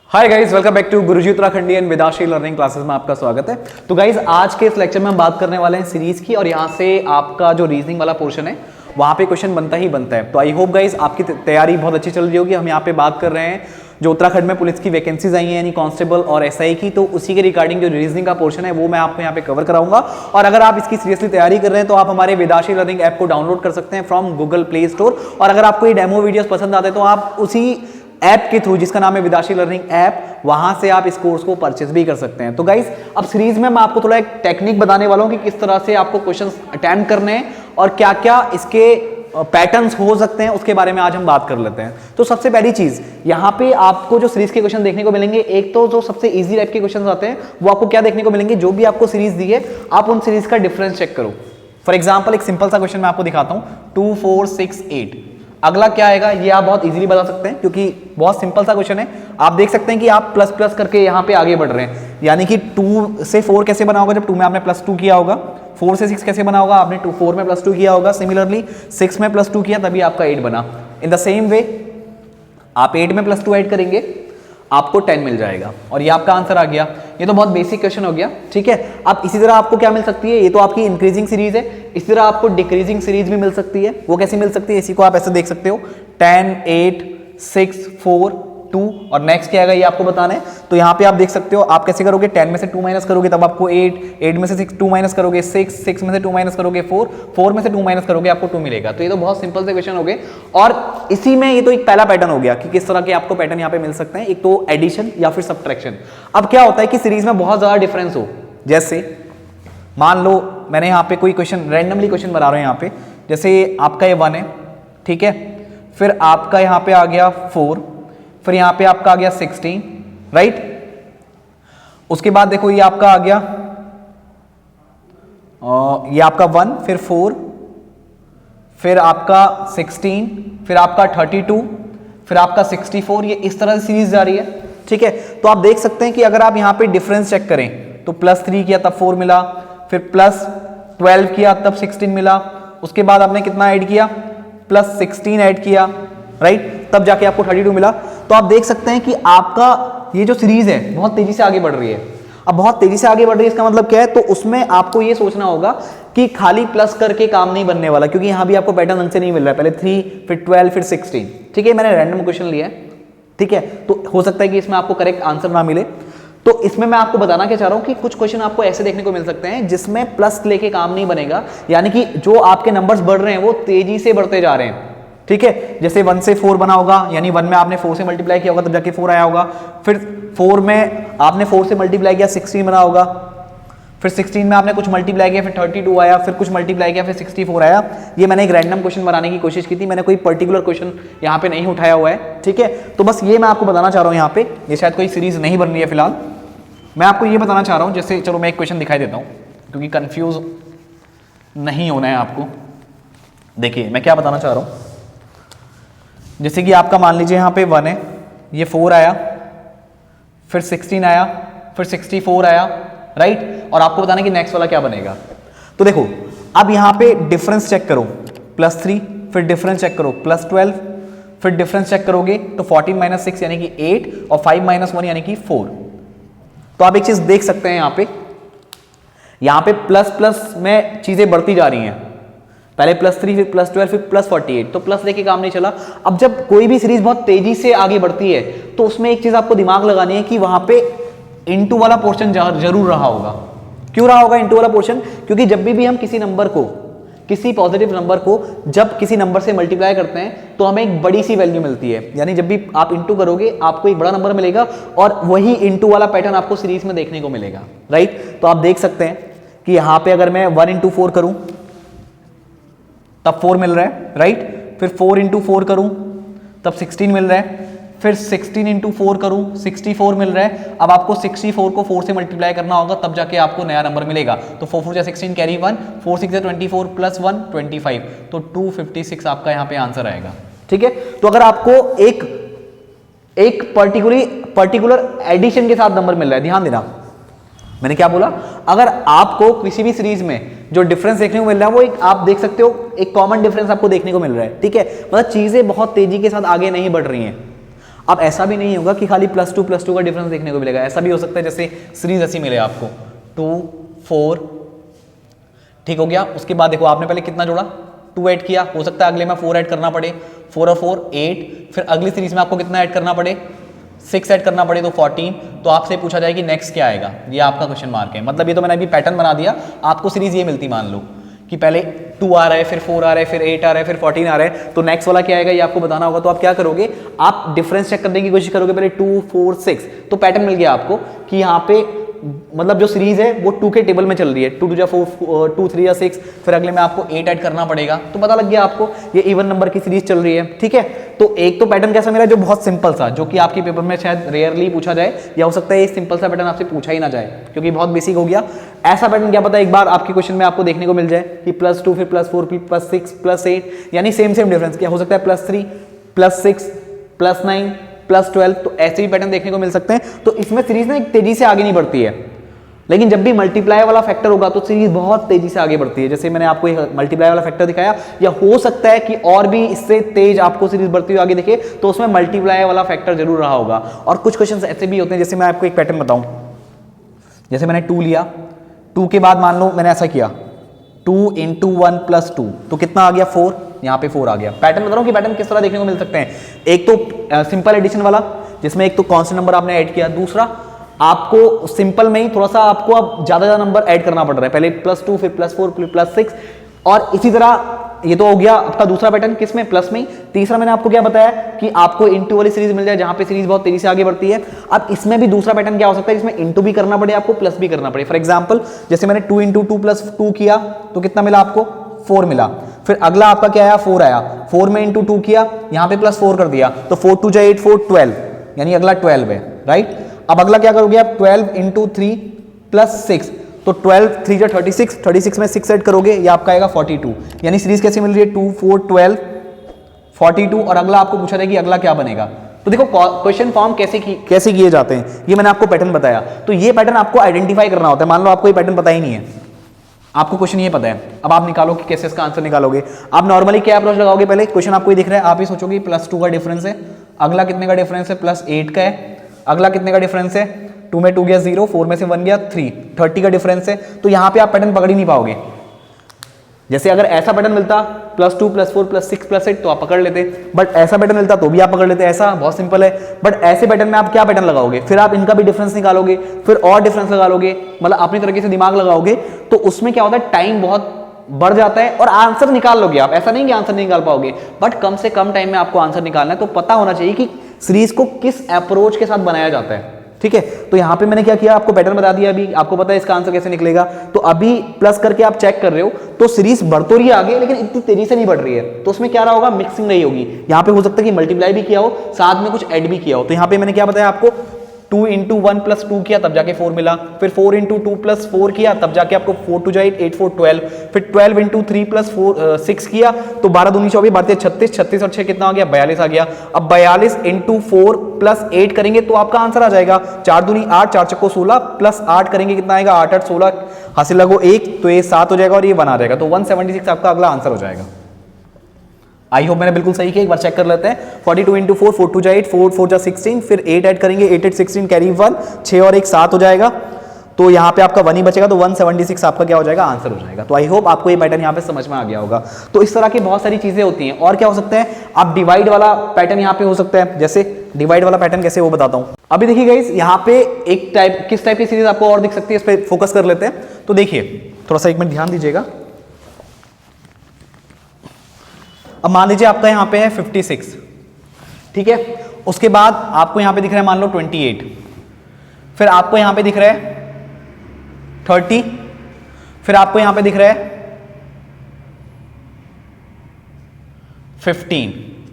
Hi guys, welcome back to Guruji Uttarakhandi and Vedashree learning classes में आपका स्वागत है। तो गाइस, आज के इस लेक्चर में हम बात करने वाले हैं सीरीज की, और यहाँ से आपका जो रीजनिंग वाला पोर्शन है वहाँ पे क्वेश्चन बनता ही बनता है। तो आई होप गाइस आपकी तैयारी बहुत अच्छी चल रही होगी। हम यहाँ पे बात कर रहे हैं जो उत्तराखंड में पुलिस की वैकेंसीज आई हैं, यानी कांस्टेबल और एसआई की, तो उसी के रिगार्डिंग जो रीजनिंग का पोर्शन है वो मैं आपको यहाँ पे कवर कराऊंगा। और अगर आप इसकी सीरियसली तैयारी कर रहे हैं तो आप हमारे वेदाश्री लर्निंग ऐप को डाउनलोड कर सकते हैं फ्रॉम गूगल प्ले स्टोर। और अगर आपको ये डेमो वीडियोस पसंद आते हैं तो आप उसी ऐप के थ्रू, जिसका नाम है वेदाश्री लर्निंग ऐप, वहां से आप इस कोर्स को परचेज भी कर सकते हैं। तो गाइस, अब सीरीज में मैं आपको थोड़ा एक टेक्निक बताने वाला हूं कि किस तरह से आपको क्वेश्चंस अटेम्प्ट करने हैं और क्या क्या इसके पैटर्न्स हो सकते हैं, उसके बारे में आज हम बात कर लेते हैं। तो सबसे पहली चीज, यहाँ पे आपको जो सीरीज के क्वेश्चन देखने को मिलेंगे, एक तो जो सबसे इजी टाइप के क्वेश्चन आते हैं वो आपको क्या देखने को मिलेंगे, जो भी आपको सीरीज दी है आप उन सीरीज का डिफरेंस चेक करो। फॉर एग्जाम्पल एक सिंपल सा क्वेश्चन मैं आपको दिखाता हूं, 2 4 6 8। अगला क्या आएगा ये आप बहुत इजीली बता सकते हैं, क्योंकि बहुत सिंपल सा क्वेश्चन है। आप देख सकते हैं कि आप प्लस प्लस करके यहाँ पे आगे बढ़ रहे हैं, यानी कि 2 से 4 कैसे बना होगा, जब 2 में आपने +2 किया होगा। 4 से 6 कैसे बना होगा, आपने 4 में +2 किया होगा। सिमिलरली 6 में +2 किया तभी आपका 8 बना। इन द सेम वे आप 8 में +2 ऐड करेंगे, आपको 10 मिल जाएगा, और ये आपका आंसर आ गया। ये तो बहुत बेसिक क्वेश्चन हो गया, ठीक है। अब इसी तरह आपको क्या मिल सकती है, ये तो आपकी इंक्रीजिंग सीरीज है, इसी तरह आपको डिक्रीजिंग सीरीज भी मिल सकती है। वो कैसी मिल सकती है, इसी को आप ऐसे देख सकते हो, 10 8 6 4 2, और नेक्स्ट क्या आएगा ये आपको बताना है। तो यहाँ पे आप देख सकते हो, आप कैसे करोगे, 10 में से 2 माइनस करोगे तब आपको 8, 8 में से 6 2 माइनस करोगे 6, 6 में से 2 माइनस करोगे 4, 4 में से 2 माइनस करोगे आपको 2 मिलेगा। तो ये तो बहुत सिंपल से क्वेश्चन हो गए, और इसी में ये तो एक पहला पैटर्न हो गया कि किस तरह के आपको पैटर्न यहाँ पे मिल सकते हैं, एक तो एडिशन या फिर सब्ट्रैक्शन। अब क्या होता है कि सीरीज में बहुत ज्यादा डिफरेंस हो, जैसे मान लो मैंने यहाँ पे कोई क्वेश्चन रैंडमली क्वेश्चन बना रहा हूँ यहाँ पे, जैसे आपका ये 1 है, ठीक है, फिर आपका यहाँ पे आ गया 4, फिर यहाँ पे आपका आ गया 16, राइट। उसके बाद देखो ये आपका आ गया ये आपका 1, फिर 4, फिर आपका 16, फिर आपका 32, फिर आपका 64। ये इस तरह से सीरीज जा रही है, ठीक है। तो आप देख सकते हैं कि अगर आप यहाँ पे डिफरेंस चेक करें तो +3 किया तब 4 मिला, फिर +12 किया तब 16 मिला, उसके बाद आपने कितना ऐड किया, +16 ऐड किया, राइट, तब जाके आपको 32 मिला। तो आप देख सकते हैं कि आपका ये जो सीरीज है बहुत तेजी से आगे बढ़ रही है। अब बहुत तेजी से आगे बढ़ रही है, इसका मतलब क्या है, तो उसमें आपको ये सोचना होगा कि खाली प्लस करके काम नहीं बनने वाला, क्योंकि यहां भी आपको पैटर्न ढंग से नहीं मिल रहा है। पहले 3, फिर 12, फिर 16, ठीक है। मैंने रैंडम क्वेश्चन लिया है, ठीक है, तो हो सकता है कि इसमें आपको करेक्ट आंसर ना मिले। तो इसमें मैं आपको बताना क्या चाह रहा हूं कि कुछ क्वेश्चन आपको ऐसे देखने को मिल सकते हैं जिसमें प्लस लेके काम नहीं बनेगा, यानी कि जो आपके नंबर्स बढ़ रहे हैं वो तेजी से बढ़ते जा रहे हैं, ठीक है। जैसे 1 से 4 बना होगा, यानी 1 में आपने 4 से मल्टीप्लाई किया होगा तब जाके 4 आया होगा, फिर 4 में आपने 4 से मल्टीप्लाई किया 16 बना होगा, फिर 16 में आपने कुछ मल्टीप्लाई किया फिर 32 आया, फिर कुछ मल्टीप्लाई किया फिर 64 आया। ये मैंने एक रैंडम क्वेश्चन बनाने की कोशिश की थी, मैंने कोई पर्टिकुलर क्वेश्चन यहाँ पे नहीं उठाया हुआ है, ठीक है। तो बस ये मैं आपको बताना चाह रहा हूँ यहाँ पे, ये शायद कोई सीरीज नहीं बन रही है फिलहाल। मैं आपको ये बताना चाह रहा हूँ, जैसे चलो मैं एक क्वेश्चन दिखाई देता हूँ क्योंकि कंफ्यूज नहीं होना है आपको। देखिए मैं क्या बताना चाह रहा हूँ, जैसे कि आपका मान लीजिए यहाँ पे 1 है, ये 4 आया, फिर 16 आया, फिर 64 आया, राइट, और आपको बताना कि नेक्स्ट वाला क्या बनेगा। तो देखो अब यहाँ पे डिफरेंस चेक करो, +3, फिर डिफरेंस चेक करो +12, फिर डिफरेंस चेक करोगे तो 14 - 6 यानी कि 8, और 5 - 1 यानी कि 4। तो आप एक चीज देख सकते हैं यहाँ पे प्लस प्लस में चीजें बढ़ती जा रही हैं, पहले +3, फिर +12, फिर +48, तो प्लस लेके काम नहीं चला। अब जब कोई भी सीरीज बहुत तेजी से आगे बढ़ती है तो उसमें एक चीज आपको दिमाग लगानी है कि वहां पे इनटू वाला पोर्शन जरूर रहा होगा। क्यों रहा होगा इनटू वाला पोर्शन, क्योंकि जब भी हम किसी नंबर को, किसी पॉजिटिव नंबर को जब किसी नंबर से मल्टीप्लाई करते हैं तो हमें एक बड़ी सी वैल्यू मिलती है, यानी जब भी आप इनटू करोगे आपको एक बड़ा नंबर मिलेगा, और वही इनटू वाला पैटर्न आपको सीरीज में देखने को मिलेगा, राइट। तो आप देख सकते हैं कि यहां पे अगर मैं 1 × 4 करूं तब 4 मिल रहा है, राइट, फिर 4 × 4 करूं तब 16 मिल रहा है, फिर 16 × 4 करूं 64 मिल रहा है। अब आपको 64 को 4 से मल्टीप्लाई करना होगा तब जाके आपको नया नंबर मिलेगा। तो 4 4 16 कैरी 1, 4 6 24 + 1 25, तो 256 आपका यहाँ पे आंसर आएगा, ठीक है। तो अगर आपको एक पर्टिकुलर एडिशन के साथ नंबर मिल रहा है, ध्यान देना मैंने क्या बोला, अगर आपको किसी भी सीरीज में जो डिफरेंस देखने को मिल रहा है वो एक आप देख सकते हो, एक कॉमन डिफरेंस आपको देखने को मिल रहा है, ठीक है, मतलब चीजें बहुत तेजी के साथ आगे नहीं बढ़ रही हैं। अब ऐसा भी नहीं होगा कि खाली प्लस टू का डिफरेंस देखने को मिलेगा, ऐसा भी हो सकता है जैसे सीरीज ऐसी मिले आपको 2 4, ठीक हो गया। उसके बाद देखो आपने पहले कितना जोड़ा, 2 ऐड किया, हो सकता है अगले में 4 ऐड करना पड़े, 4 और 4 8, फिर अगली सीरीज में आपको कितना ऐड करना पड़े, 6 ऐड करना पड़े तो 14। तो आपसे पूछा जाए कि नेक्स्ट क्या आएगा, ये आपका क्वेश्चन मार्क है। मतलब ये तो मैंने अभी पैटर्न बना दिया, आपको सीरीज ये मिलती मान लो कि पहले 2 आ रहा है, फिर 4 आ रहा है, फिर 8 आ रहा है, फिर 14 आ रहा है, तो नेक्स्ट वाला क्या आएगा ये आपको बताना होगा। तो आप क्या करोगे, आप डिफरेंस चेक करने की कोशिश करोगे, पहले 2 4 6, तो पैटर्न मिल गया आपको कि यहाँ पे मतलब जो सीरीज है वो 2 के टेबल में चल रही है, 2 2 4 2 3 6, फिर अगले में आपको 8 ऐड करना पड़ेगा, तो पता लग गया आपको ये इवन नंबर की सीरीज चल रही है, ठीक है। तो एक तो पैटर्न कैसा मेरा जो बहुत सिंपल सा, जो कि आपके पेपर में शायद रेयरली पूछा जाए, या हो सकता है ये सिंपल सा पैटर्न आपसे पूछा ही ना जाए क्योंकि बहुत बेसिक हो गया। ऐसा पैटर्न क्या पता एक बार आपके क्वेश्चन में आपको देखने को मिल जाए कि +2 फिर +4 फिर +6 +8, यानी सेम डिफरेंस, क्या हो सकता है +3 +6 +9 +12, तो ऐसे भी पैटर्न देखने को मिल सकते हैं। तो इसमें सीरीज ना एक तेजी से आगे नहीं बढ़ती है, लेकिन जब भी मल्टीप्लाई वाला फैक्टर होगा तो सीरीज बहुत तेजी से आगे बढ़ती है। जैसे मैंने आपको मल्टीप्लाई वाला फैक्टर दिखाया, या हो सकता है कि और भी इससे तेज आपको सीरीज बढ़ती हुई आगे दिखे, तो उसमें मल्टीप्लाई वाला फैक्टर जरूर रहा होगा। और कुछ क्वेश्चंस ऐसे भी होते हैं, जैसे मैं आपको एक पैटर्न बताऊं, जैसे मैंने 2 लिया, 2 के बाद मान लो मैंने ऐसा किया 2 × 1 + 2, तो कितना आ गया 4, यहाँ पे 4 आ गया। पैटर्न बता रहा हूँ कि पैटर्न किस तरह देखने को मिल सकते हैं। एक तो सिंपल एडिशन वाला, जिसमें एक तो कांस्टेंट नंबर आपने ऐड किया, दूसरा आपको सिंपल में ही थोड़ा सा आपको अब ज्यादा नंबर ऐड करना पड़ रहा है, पहले +2 फिर +4 फिर +6, और इसी तरह ये तो हो गया आपका दूसरा पैटर्न, किसमें, प्लस में। तीसरा मैंने आपको क्या बताया कि आपको इंटू वाली सीरीज मिल जाए, जहां पे सीरीज बहुत तेजी से आगे बढ़ती है। अब इसमें भी दूसरा पैटर्न क्या हो सकता है, इसमें इंटू भी करना पड़े आपको, प्लस भी करना पड़े। फॉर एग्जांपल जैसे मैंने 2 × 2 + 2 किया तो कितना मिला आपको, 4 मिला। फिर अगला आपका क्या आया, 4 आया, 4 में × 2 किया, यहां पे +4 कर दिया, तो 4 × 2 = 8 4 12, यानी अगला 12 है, राइट। अब अगला क्या करोगे आप, 12 × 3 + 6, तो 12 3 = 36, 36 में 6 ऐड करोगे, ये आपका आएगा 42, यानी सीरीज कैसी मिल रही है, 2 4 12 42। और अगला आपको पूछा जाए कि अगला क्या बनेगा। तो देखो क्वेश्चन फॉर्म कैसे किए जाते हैं, ये मैंने आपको पैटर्न बताया। तो ये पैटर्न आपको आइडेंटिफाई करना होता है। मान लो आपको ये पैटर्न पता ही नहीं है, आपको क्वेश्चन ये पता है, अब आप निकालो कि कैसे इसका आंसर निकालोगे। आप नॉर्मली क्या अप्रोच लगाओगे, पहले क्वेश्चन आपको ये दिख रहा है, आप ही सोचोगे +2 का डिफरेंस है, अगला कितने का डिफरेंस है, +8 का है, अगला कितने का डिफरेंस है, 2 में 2 गया 0, 4 में से 1 गया 3, 30 का डिफरेंस है। तो यहां पे आप पैटर्न पकड़ ही नहीं पाओगे। जैसे अगर ऐसा पैटर्न मिलता +2 +4 +6 +8 तो आप पकड़ लेते, बट ऐसा पैटर्न मिलता तो भी आप पकड़ लेते, ऐसा बहुत सिंपल है। बट ऐसे पैटर्न में आप क्या पैटर्न लगाओगे, फिर आप इनका भी डिफरेंस निकालोगे, फिर और डिफरेंस लगा लोगे, मतलब अपनी तरीके से दिमाग लगाओगे, तो उसमें क्या होता है, टाइम बहुत बढ़ जाता है और आंसर निकाल लोगे आप। ऐसा नहीं कि आंसर नहीं निकाल पाओगे, बट कम से कम टाइम में आपको आंसर निकालना है। तो पता होना चाहिए कि सीरीज को किस अप्रोच के साथ बनाया जाता है, ठीक है। तो यहां पे मैंने क्या किया, आपको पैटर्न बता दिया, अभी आपको पता है इसका आंसर कैसे निकलेगा। तो अभी प्लस करके आप चेक कर रहे हो, तो सीरीज बढ़ तो रही है आगे, लेकिन इतनी तेजी से नहीं बढ़ रही है, तो उसमें क्या रहा होगा, मिक्सिंग नहीं होगी। यहां पे हो सकता है कि मल्टीप्लाई भी किया हो, साथ में कुछ ऐड भी किया हो। तो यहां पे मैंने क्या बताया आपको, 2 × 1 + 2 किया तब जाके 4 मिला, फिर 4 × 2 + 4 किया तब जाके आपको 4 2 = 8 8 4 12, फिर 12 × 3 + 4 6 किया तो 12 दूनी 24 12 36, 36 और 6 कितना आ गया, 42 आ गया। अब 42 × 4 + 8 करेंगे तो आपका आंसर आ जाएगा 4 दूनी 8 4 चक्को 16 + 8 करेंगे कितना आएगा, 8 8 16, हासिल लगो 1, तो ये 7 हो जाएगा और ये 1 आ जाएगा। तो 176 आपका अगला आंसर हो जाएगा। आई होप मैंने बिल्कुल सही किया, एक बार चेक कर लेते हैं। 42 × 4 4 2 = 8 4 4 = 16, फिर 8 ऐड करेंगे, 8 8 16 कैरी 1, 6 और 1 7 हो जाएगा। तो यहाँ पे आपका 1 ही बचेगा, तो 176 आपका क्या हो जाएगा, आंसर हो जाएगा। तो आई होप आपको ये पैटर्न यहाँ पे समझ में आ गया होगा। तो इस तरह की बहुत सारी चीजें होती हैं। और क्या हो सकता है, आप डिवाइड वाला पैटर्न यहाँ पे हो सकता है। जैसे डिवाइड वाला पैटर्न कैसे, वो बताता हूँ। अभी देखिए गाइस, यहाँ पे एक टाइप, किस टाइप की सीरीज आपको और दिख सकती है, इस पर फोकस कर लेते हैं। तो देखिए थोड़ा सा 1 मिनट ध्यान दीजिएगा। अब मान लीजिए आपका यहां पे है 56, ठीक है। उसके बाद आपको यहां पे दिख रहा है मान लो 28, फिर आपको यहां पे दिख रहा है 30, फिर आपको यहां पे दिख रहा है 15,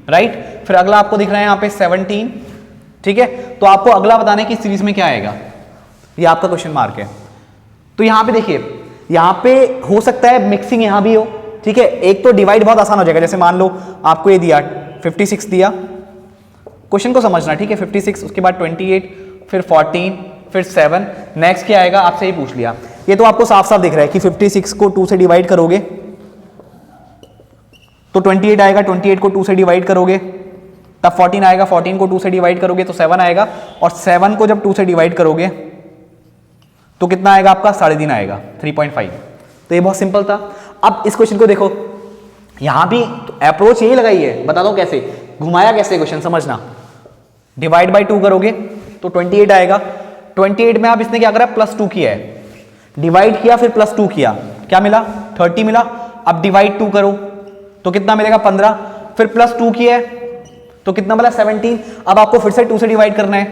राइट। फिर अगला आपको दिख रहा है यहां पे 17, ठीक है। तो आपको अगला बताने की सीरीज में क्या आएगा, ये आपका क्वेश्चन मार्क है। तो यहां पे देखिए, यहां पे हो सकता है मिक्सिंग यहां भी हो, ठीक है। एक तो डिवाइड बहुत आसान हो जाएगा, जैसे मान लो आपको ये दिया 56 दिया, क्वेश्चन को समझना, ठीक है। 56, उसके बाद 28, फिर 14, फिर 7, नेक्स्ट क्या आएगा आपसे ही पूछ लिया। ये तो आपको साफ साफ दिख रहा है कि 56 को 2 से डिवाइड करोगे तो 28 आएगा, 28 को 2 से डिवाइड करोगे तब 14 आएगा। 14 को 2 से डिवाइड करोगे तो 7 आएगा, और 7 को जब 2 से डिवाइड करोगे तो कितना आएगा आपका 3.5 आएगा, 3.5। तो ये बहुत सिंपल था। अब इस क्वेश्चन को देखो, यहां भी अप्रोच यही लगाई है, बता दो कैसे घुमाया, कैसे क्वेश्चन समझना। डिवाइड बाई 2 करोगे तो 28 आएगा। 28 में आप इसने क्या करा, +2 किया है, डिवाइड किया फिर +2 किया, क्या मिला 30 मिला। अब डिवाइड 2 करो तो कितना मिलेगा 15, फिर +2 किया है तो कितना मिला 17। अब आपको फिर से 2 से डिवाइड करना है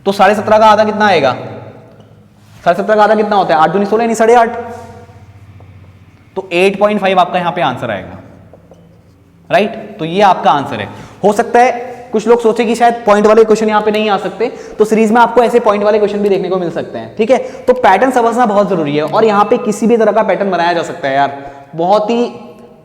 तो 17.5 का आधा कितना आएगा, 17.5 का आधा कितना होता है, 8 दूनी 16 यानी 8.5। तो 8.5 आपका यहां पे आंसर आएगा, राइट। तो ये आपका आंसर है। हो सकता है कुछ लोग सोचे कि शायद पॉइंट वाले क्वेश्चन यहां पे नहीं आ सकते, तो सीरीज में आपको ऐसे पॉइंट वाले क्वेश्चन भी देखने को मिल सकते हैं, ठीक है। तो पैटर्न समझना बहुत जरूरी है, और यहां पे किसी भी तरह का पैटर्न बनाया जा सकता है यार, बहुत ही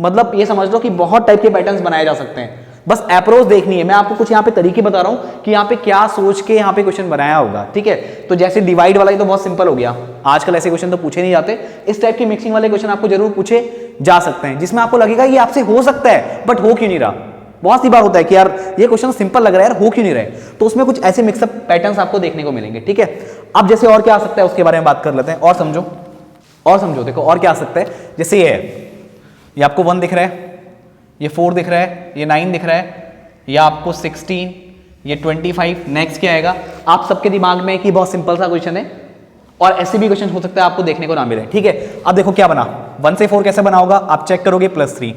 मतलब ये समझ लो कि बहुत टाइप के पैटर्न्स बनाए जा सकते हैं, बस अप्रोच देखनी है। मैं आपको कुछ यहाँ पे तरीके बता रहा हूँ कि यहाँ पे क्या सोच के यहाँ पे क्वेश्चन बनाया होगा, ठीक है। तो जैसे डिवाइड वाला ही तो बहुत सिंपल हो गया, आजकल ऐसे क्वेश्चन तो पूछे नहीं जाते। इस टाइप की मिक्सिंग वाले क्वेश्चन आपको जरूर पूछे जा सकते हैं, जिसमें आपको लगेगा ये आपसे हो सकता है बट हो क्यों नहीं रहा। बहुत सी बार होता है कि यार ये क्वेश्चन सिंपल लग रहा है यार, हो क्यों नहीं रहे, तो उसमें कुछ ऐसे मिक्सअप पैटर्न्स आपको देखने को मिलेंगे, ठीक है। अब जैसे और क्या आ सकता है उसके बारे में बात कर लेते हैं, और समझो देखो और क्या आ सकता है। जैसे ये है, ये आपको 1 दिख रहा है, ये 4 दिख रहा है, ये 9 दिख रहा है, या आपको 16, ये 25। नेक्स्ट क्या आएगा आप सबके दिमाग में कि बहुत सिंपल सा क्वेश्चन है, और ऐसे भी क्वेश्चन हो सकता है आपको देखने को ना मिले, ठीक है। अब देखो क्या बना, 1 से 4 कैसे बना होगा, आप चेक करोगे +3,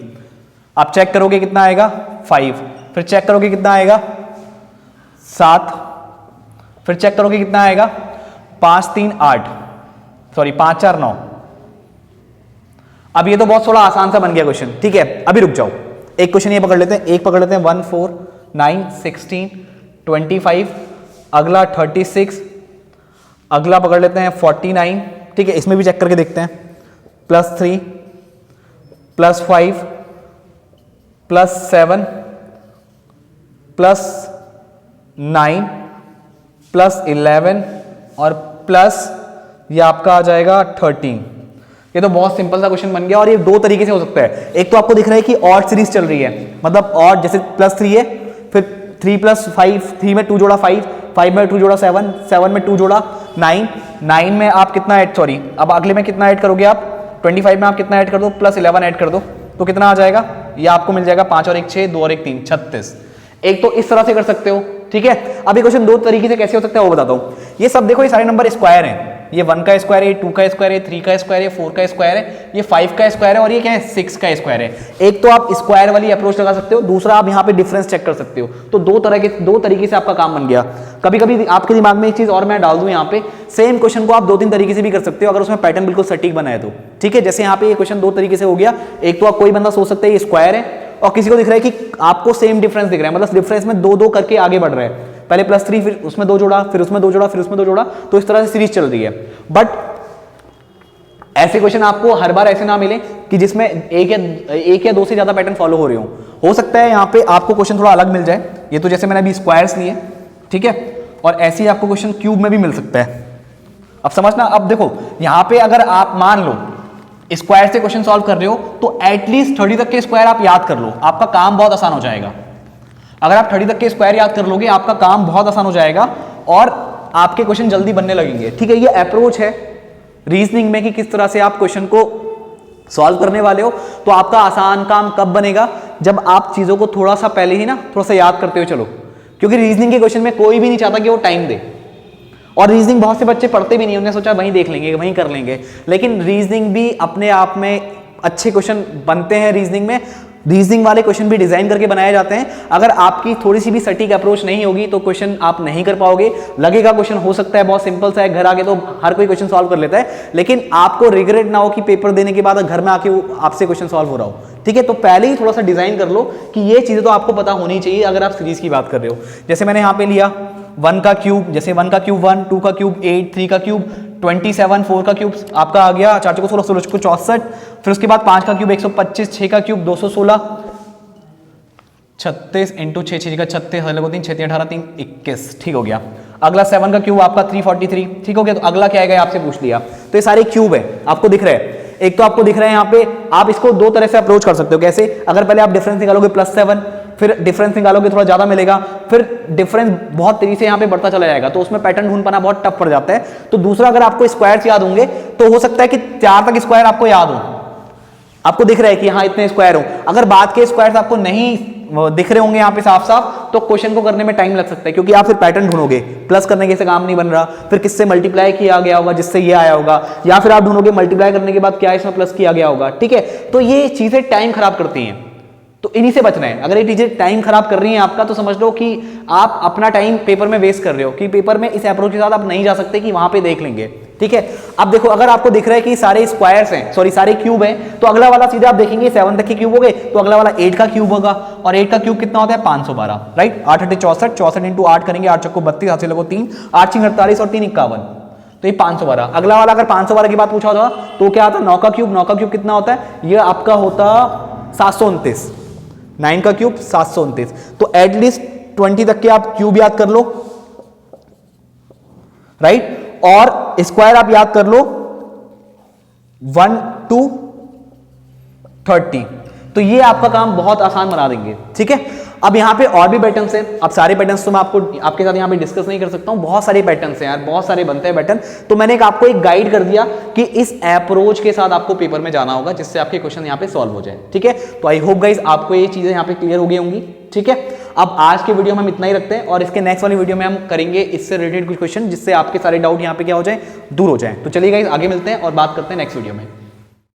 आप चेक करोगे कितना आएगा 5, फिर चेक करोगे कितना आएगा 7, फिर चेक करोगे कितना आएगा 5 3 8, सॉरी 5 4 9। अब ये तो बहुत थोड़ा आसान सा बन गया क्वेश्चन, ठीक है। अभी रुक जाओ, एक क्वेश्चन ये पकड़ लेते हैं, 1 4 9 16 25, अगला 36, अगला पकड़ लेते हैं 49, ठीक है। इसमें भी चेक करके देखते हैं, +3 +5 +7 +9 +11 और प्लस ये आपका आ जाएगा 13। ये तो बहुत सिंपल सा क्वेश्चन बन गया, और ये 2 तरीके से हो सकता है। एक तो आपको दिख रहा है कि ऑड सीरीज चल रही है, मतलब ऑड जैसे +3 है, फिर 3 + 5, 3 में 2 जोड़ा 5, 5 में 2 जोड़ा 7, 7 में 2 जोड़ा 9, 9 में आप कितना ऐड, सॉरी अब अगले में कितना ऐड करोगे आप, 25 में आप कितना ऐड कर दो, +11 ऐड कर दो, तो कितना आ जाएगा, ये आपको मिल जाएगा 5 और 1 6, 2 और 1 3, 36। एक तो इस तरह से कर सकते हो, ठीक है। अब ये क्वेश्चन 2 तरीके से कैसे हो सकता है वो बताता हूं। ये सब देखो, ये सारे नंबर स्क्वायर हैं, ये 1 का स्क्वायर है, 2 का स्क्वायर है, 3 का स्क्वायर है, 4 का स्क्वायर है, ये 5 का स्क्वायर है, और ये क्या है 6 का स्क्वायर है। एक तो आप स्क्वायर वाली अप्रोच लगा सकते हो, दूसरा आप यहाँ पे डिफरेंस चेक कर सकते हो। तो 2 तरीके से आपका काम बन गया। कभी कभी आपके दिमाग में एक चीज और मैं डाल दूं, यहाँ पे सेम क्वेश्चन को आप 2-3 तरीके से भी कर सकते हो, अगर उसमें पैटर्न बिल्कुल सटीक बना है तो, ठीक है। जैसे यहाँ पे ये क्वेश्चन 2 तरीके से हो गया। एक तो आप कोई बंदा सोच सकता है ये स्क्वायर है, और किसी को दिख रहा है कि आपको सेम डिफरेंस दिख रहा है, मतलब डिफरेंस में 2-2 करके आगे बढ़ रहा है, पहले +3 फिर उसमें 2 जोड़ा, फिर उसमें 2 जोड़ा, फिर उसमें 2 जोड़ा, तो इस तरह से सीरीज चल रही है। बट ऐसे क्वेश्चन आपको हर बार ऐसे ना मिले कि जिसमें एक या 2 से ज्यादा पैटर्न फॉलो हो रहे हो सकता है यहाँ पे आपको क्वेश्चन थोड़ा अलग मिल जाए। ये तो जैसे मैंने अभी स्क्वायर्स लिए, ठीक है, और ऐसे ही आपको क्वेश्चन क्यूब में भी मिल सकता है। अब समझना, अब देखो यहाँ पे अगर आप मान लो स्क्वायर से क्वेश्चन सॉल्व कर रहे हो तो एटलीस्ट 30 तक के स्क्वायर आप याद कर लो, आपका काम बहुत आसान हो जाएगा। अगर आप 30 तक के स्क्वायर याद कर लोगे आपका काम बहुत आसान हो जाएगा, और आपके क्वेश्चन जल्दी बनने लगेंगे, ठीक है। ये अप्रोच है रीजनिंग में कि किस तरह से आप क्वेश्चन को सॉल्व करने वाले हो। तो आपका आसान काम कब बनेगा, जब आप चीजों को थोड़ा सा पहले ही ना थोड़ा सा याद करते हो चलो, क्योंकि रीजनिंग के क्वेश्चन में कोई भी नहीं चाहता कि वो टाइम दे, और रीजनिंग बहुत से बच्चे पढ़ते भी नहीं, उन्होंने सोचा वहीं देख लेंगे वहीं कर लेंगे, लेकिन रीजनिंग भी अपने आप में अच्छे क्वेश्चन बनते हैं। रीजनिंग में रीजनिंग वाले क्वेश्चन भी डिजाइन करके बनाए जाते हैं। अगर आपकी थोड़ी सी भी सटीक अप्रोच नहीं होगी तो क्वेश्चन आप नहीं कर पाओगे। लगेगा क्वेश्चन हो सकता है बहुत सिंपल सा है, घर आके तो हर कोई क्वेश्चन सॉल्व कर लेता है, लेकिन आपको रिग्रेट ना हो कि पेपर देने के बाद घर में आके आपसे क्वेश्चन सॉल्व हो रहा हो, ठीक है। तो पहले ही थोड़ा सा डिजाइन कर लो कि ये चीजें तो आपको पता होनी चाहिए अगर आप सीरीज की बात कर रहे हो। जैसे मैंने यहाँ पे लिया 1 का क्यूब, जैसे 1 का क्यूब 1, 2 का क्यूब 8, 3 का क्यूब 27, 4 का क्यूब आपका आ गया 4 को 16, 16 को 64, फिर उसके बाद 5 का क्यूब 125, 6 का क्यूब 216, 36 इंटू 6, 6 का 36, 3 6 18 3 21, ठीक हो गया। अगला 7 का क्यूब आपका 343, ठीक हो गया। तो अगला क्या आएगा आपसे पूछ लिया। तो ये सारे क्यूब है, आपको दिख रहे हैं। एक तो आपको दिख रहा है यहाँ पे, आप इसको 2 तरह से अप्रोच कर सकते हो। कैसे, अगर पहले आप डिफरेंस निकालोगे +7, फिर डिफरेंस निकालोगे थोड़ा ज्यादा मिलेगा, फिर डिफरेंस बहुत तेजी से यहाँ पे बढ़ता चला जाएगा, तो उसमें पैटर्न ढूंढ पाना बहुत टफ पड़ जाता है। तो दूसरा, अगर आपको स्क्वायर्स याद होंगे तो हो सकता है कि 4 तक स्क्वायर आपको याद हो, आपको दिख रहा है कि हाँ इतने स्क्वायर हो। अगर बाद के स्क्वायर्स आपको नहीं दिख रहे होंगे यहाँ पे साफ साफ, तो क्वेश्चन को करने में टाइम लग सकता है, क्योंकि आप फिर पैटर्न ढूंढोगे, प्लस करने के से काम नहीं बन रहा, फिर किससे मल्टीप्लाई किया गया होगा जिससे ये आया होगा, या फिर आप ढूंढोगे मल्टीप्लाई करने के बाद क्या इसमें प्लस किया गया होगा। ठीक है, तो ये चीजें टाइम खराब करती हैं, तो इन्हीं से बचना है। अगर ये चीजें टाइम खराब कर रही हैं आपका, तो समझ लो कि आप अपना टाइम पेपर में वेस्ट कर रहे हो, कि पेपर में इस अप्रोच के साथ आप नहीं जा सकते कि वहां पे देख लेंगे। ठीक है, अब देखो अगर आपको दिख रहा है कि सारे स्क्वायर्स हैं, सॉरी सारे क्यूब हैं, तो अगला वाला सीधे आप देखेंगे 7 तक के क्यूब हो गए, तो अगला वाला 8 का क्यूब होगा, और 8 का क्यूब कितना होता है 512, राइट। 8 8 64, 64 इंटू 8 करेंगे, 8 चक्को 32, 8 से लगो 3, 8 6 48 और 3 51, तो ये 512। अगला वाला अगर 512 की बात पूछा होता तो क्या आता, 9 का क्यूब, 9 का क्यूब कितना होता है, ये आपका होता 729, 9 का क्यूब 729, तो एटलीस्ट 20 तक के आप क्यूब याद कर लो, राइट। और स्क्वायर आप याद कर लो 1 2 30, तो ये आपका काम बहुत आसान बना देंगे। ठीक है, अब यहाँ पे और भी पैटर्न्स हैं, अब सारे पैटर्न्स तो मैं आपके साथ यहाँ पे डिस्कस नहीं कर सकता हूँ, बहुत सारे पैटर्न्स हैं यार, बहुत सारे बनते हैं पैटर्न, तो मैंने आपको एक गाइड कर दिया कि इस अप्रोच के साथ आपको पेपर में जाना होगा, जिससे आपके क्वेश्चन यहाँ पे सॉल्व हो जाए। ठीक है, तो आई होप गाइज आपको ये चीजें यहाँ पे क्लियर हो गई होंगी। ठीक है, अब आज के वीडियो में हम इतना ही रखते हैं, और इसके नेक्स्ट वाली वीडियो में हम करेंगे इससे रिलेटेड कुछ क्वेश्चन, जिससे आपके सारे डाउट यहाँ पे क्या हो जाए, दूर हो जाए। तो चलिए गाइज आगे मिलते हैं और बात करते हैं नेक्स्ट वीडियो में।